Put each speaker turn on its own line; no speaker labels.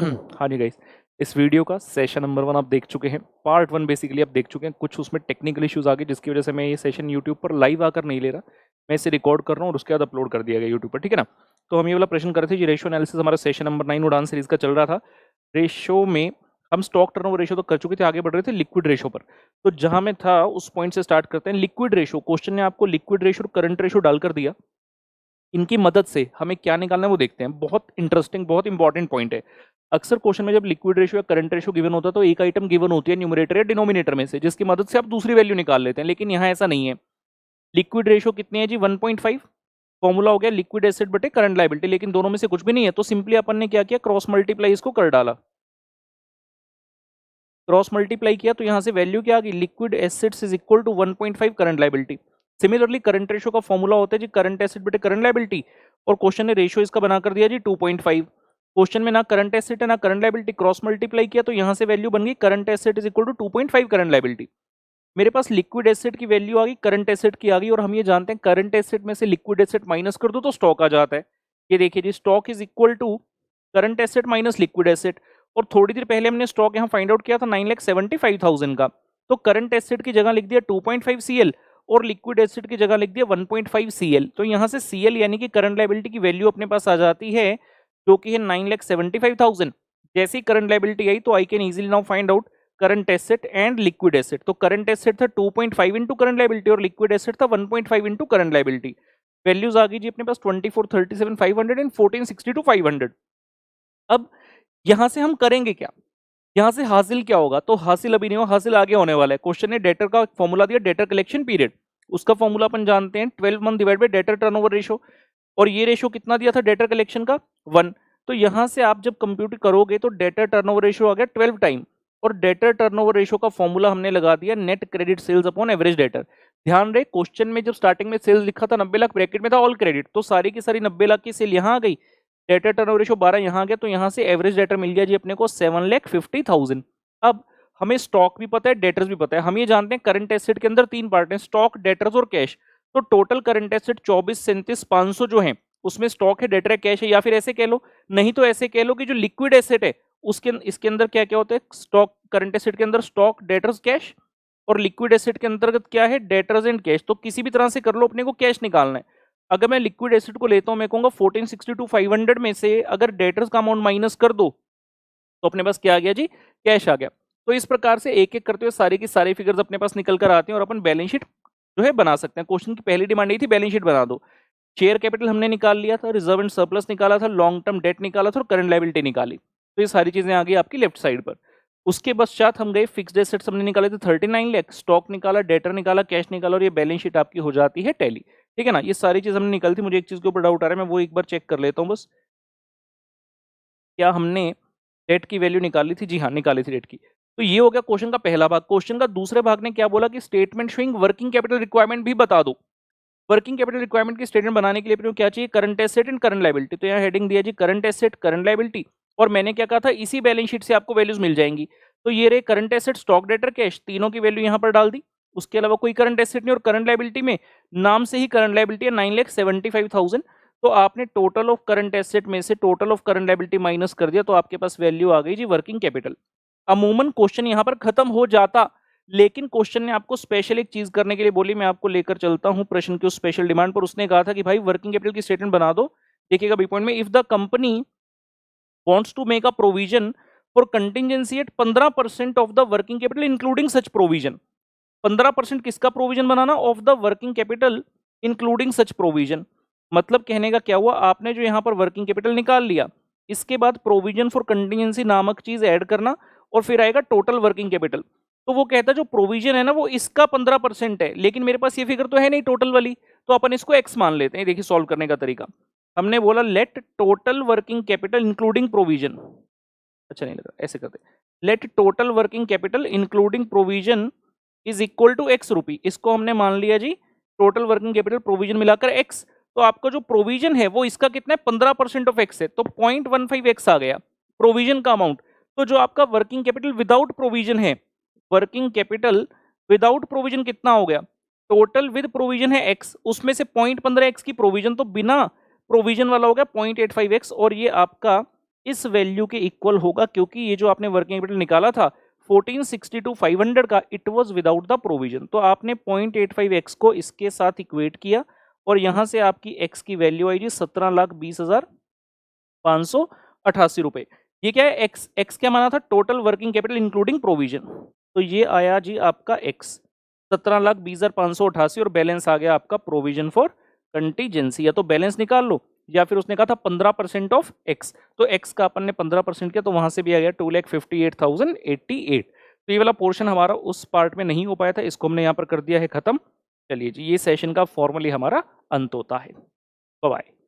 हाँ जी गाइस, इस वीडियो का सेशन नंबर 1 आप देख चुके हैं। पार्ट 1 बेसिकली आप देख चुके हैं। कुछ उसमें टेक्निकल इश्यूज आ गए जिसकी वजह से मैं ये सेशन यूट्यूब पर लाइव आकर नहीं ले रहा। मैं इसे रिकॉर्ड कर रहा हूँ और उसके बाद अपलोड कर दिया गया यूट्यूब पर, ठीक है ना। तो हम ये वाला प्रश्न कर रहे थे जी, रेशियो एनालिसिस हमारा सेशन नंबर 9 उड़ान सीरीज का चल रहा था। रेशियो में हम स्टॉक टर्नओवर रेशियो तो कर चुके थे, आगे बढ़ रहे थे लिक्विड रेशियो पर। तो जहां मैं था उस पॉइंट से स्टार्ट करते हैं। लिक्विड रेशियो, क्वेश्चन ने आपको लिक्विड रेशियो और करंट रेशियो डालकर दिया। इनकी मदद से हमें क्या निकालना है वो देखते हैं। बहुत इंटरेस्टिंग, बहुत इंपॉर्टेंट पॉइंट है। अक्सर क्वेश्चन में जब लिक्विड रेशियो या करंट रेशियो गिवन होता है तो एक आइटम गिवन होती है न्यूमरेटर या डिनोमिनेटर में से, जिसकी मदद से आप दूसरी वैल्यू निकाल लेते हैं। लेकिन यहाँ ऐसा नहीं है। लिक्विड रेशियो कितनी है जी? 1.5। फॉर्मूला हो गया लिक्विड एसेट बटे करंट लायबिलिटी, लेकिन दोनों में से कुछ भी नहीं है। तो सिंपली अपन ने क्या किया, क्रॉस मल्टीप्लाई इसको कर डाला। क्रॉस मल्टीप्लाई किया तो यहां से वैल्यू क्या आ गई, liquid assets is equal to 1.5 current liability. Similarly current ratio का फॉर्मूला होता है जी करंट एसेट बटे करंट लायबिलिटी, और क्वेश्चन ने रेशियो इसका बनाकर दिया जी 2.5। क्वेश्चन में ना करंट एसेट है ना करंट लायबिलिटी, क्रॉस मल्टीप्लाई किया तो यहां से वैल्यू बन गई current asset is equal to 2.5 current liability. मेरे पास लिक्विड एसेट की वैल्यू आ गई, करंट एसेट की आ गई, और हम ये जानते हैं करंट एसेट में से लिक्विड एसेट माइनस कर दो तो स्टॉक आ जाता है। ये देखिए जी, stock is equal to current asset minus liquid asset. और थोड़ी देर पहले हमने स्टॉक यहाँ फाइंड आउट किया था 9,75,000 का। तो करंट एसेट की जगह लिख दिया 2.5 CL और लिक्विड एसेट की जगह लिख दिया 1.5 CL। तो यहाँ से CL यानी कि करंट लायबिलिटी की वैल्यू अपने पास आ जाती है, जो कि है 9,75,000। जैसे ही करंट लायबिलिटी आई तो I can easily now find out current asset and liquid asset. तो करंट एसेट था 2.5 इंटू करंट लायबिलिटी और लिक्विड एसेट था 1.5 इंटू करंट लायबिलिटी। वैल्यूज आ गई जी अपने पास 24, 37, 500 एंड 14, 62, 500। अब यहां से हम करेंगे क्या, यहां से हासिल क्या होगा? तो हासिल अभी नहीं हो, हासिल आगे होने वाला है। क्वेश्चन ने डेटर का फॉर्मूला दिया, डेटर कलेक्शन पीरियड। उसका फॉर्मूला अपन जानते हैं 12 month divide by debtor turnover ratio. और ये रेशियो कितना दिया था डेटर कलेक्शन का? 1। तो यहां से आप जब कंप्यूट करोगे तो डेटर टर्नओवर रेशियो आ गया 12 टाइम। और डेटर टर्नओवर रेशियो का फॉर्मूला हमने लगा दिया net credit sales upon average debtor. ध्यान रहे, क्वेश्चन में जब स्टार्टिंग में सेल्स लिखा था 90 लाख, ब्रैकेट में था ऑल क्रेडिट, तो सारी की सारी 90 लाख की सेल यहां आ गई। डेटर टर्नओवर रेशियो 12 यहां आ गया, तो यहां से एवरेज डेटर मिल गया जी अपने को 7,50,000। अब हमें स्टॉक भी पता है, डेटर्स भी पता है। हम ये जानते हैं करंट एसेट के अंदर 3 पार्ट हैं, स्टॉक, डेटर्स और कैश। तो टोटल करंट एसेट 24,37,500 जो है उसमें स्टॉक है, डेटर है, कैश है। या फिर ऐसे कह लो, नहीं तो ऐसे कह लो कि जो लिक्विड एसेट है उसके इसके अंदर क्या क्या होता है, स्टॉक, करंट एसेट के अंदर स्टॉक, डेटर्स, कैश। और लिक्विड एसेट के अंतर्गत क्या है, डेटर्स एंड कैश। तो किसी भी तरह से कर लो, अपने को कैश निकालना है। अगर मैं लिक्विड एसेट को लेता हूं, मैं कहूंगा 1462 500 में से अगर डेटर्स का अमाउंट माइनस कर दो तो अपने पास क्या आ गया जी, कैश आ गया। तो इस प्रकार से एक एक करते हुए सारे की सारे फिगर्स अपने पास निकल कर आते हैं और अपन बैलेंस शीट जो है बना सकते हैं। क्वेश्चन की पहली डिमांड यही थी बैलेंस शीट बना दो। शेयर कैपिटल हमने निकाल लिया था, रिजर्व एंड सरप्लस निकाला था, लॉन्ग टर्म डेट निकाला था और करंट लायबिलिटी निकाली। तो ये सारी चीजें आ गई आपकी लेफ्ट साइड पर। उसके पश्चात हम गए फिक्स्ड एसेट्स हमने निकाले थे 39 लाख, स्टॉक निकाला, डेटर निकाला, कैश निकाला, और ये बैलेंस शीट आपकी हो जाती है टैली। ठीक है ना, ये सारी चीज हमने निकाली थी। मुझे एक चीज के ऊपर डाउट आ रहा है, मैं वो एक बार चेक कर लेता हूँ बस। क्या हमने डेट की वैल्यू निकाली थी? जी हाँ, निकाली थी डेट की। तो ये हो गया क्वेश्चन का पहला भाग। क्वेश्चन का दूसरे भाग ने क्या बोला कि statement showing working capital requirement भी बता दो। वर्किंग कैपिटल रिक्वायरमेंट की स्टेटमेंट बनाने के लिए अपने को क्या चाहिए, current asset and current liability. तो यहाँ हेडिंग दिया जी करंट एसेट, करंट लायबिलिटी। और मैंने क्या कहा था, इसी बैलेंस शीट से आपको वैल्यूज मिल जाएंगी। तो ये रहे current asset, stock, debtor, cash, तीनों की वैल्यू यहाँ पर डाल दी। उसके अलावा कोई करंट एसेट नहीं, और करंट लायबिलिटी में नाम से ही करंट लायबिलिटी है 9,75,000। तो आपने टोटल ऑफ करंट एसेट में से total of current liability minus कर दिया, तो आपके पास वैल्यू आ गई जी वर्किंग कैपिटल। अमूमन क्वेश्चन यहाँ पर खत्म हो जाता, लेकिन क्वेश्चन ने आपको स्पेशल एक चीज करने के लिए बोली। मैं आपको लेकर चलता हूं प्रश्न की उस स्पेशल डिमांड पर। उसने कहा था कि भाई वर्किंग कैपिटल की स्टेटमेंट बना दो। देखिएगा बी पॉइंट में, if the company wants to make a provision for contingency at 15% of the working capital including such provision। 15% किसका provision banana, of the working capital including such provision. मतलब कहने का क्या हुआ, आपने जो यहाँ पर वर्किंग कैपिटल निकाल लिया, इसके बाद प्रोविजन फॉर कंटिजेंसी नामक चीज ऐड करना, और फिर आएगा टोटल वर्किंग कैपिटल। तो वो कहता है जो प्रोविजन है ना वो इसका 15% है, लेकिन मेरे पास ये फिगर तो है नहीं टोटल वाली, तो अपन इसको एक्स मान लेते हैं। देखिए सॉल्व करने का तरीका, हमने बोला let total working capital including provision. अच्छा नहीं लगा, ऐसे करते, let total working capital including provision is equal to x rupee. इसको हमने मान लिया जी टोटल वर्किंग कैपिटल प्रोविजन मिलाकर एक्स। तो आपका जो प्रोविजन है वो इसका कितना है, 15% ऑफ एक्स है, तो 0.15 एक्स आ गया प्रोविजन का अमाउंट। तो जो आपका वर्किंग कैपिटल विदाउट प्रोविजन है, वर्किंग कैपिटल विदाउट प्रोविजन कितना हो गया, टोटल विद प्रोविजन है एक्स, उसमें से 0.15 एक्स की प्रोविजन, तो बिना प्रोविजन वाला हो गया 0.85 एक्स। और ये आपका इस वैल्यू के इक्वल होगा, क्योंकि ये जो आपने वर्किंग कैपिटल निकाला था 1462 500 का, it was without the provision. तो आपने 0.85x को इसके साथ इक्वेट किया और यहां से आपकी x की वैल्यू आई जी 17,20,588 रुपए। ये क्या है, x क्या माना था, total working capital including provision. तो ये आया जी आपका x 17,20,588 और बैलेंस आ गया आपका प्रोविजन फॉर कंटीजेंसी। या तो बैलेंस निकाल लो या फिर उसने कहा था 15% ऑफ x, तो x का अपन ने 15% किया तो वहां से भी आ गया 2,58,088। तो ये वाला पोर्शन हमारा उस पार्ट में नहीं हो पाया था, इसको हमने यहाँ पर कर दिया है खत्म। चलिए जी, ये सेशन का फॉर्मली हमारा अंत होता है। Bye bye.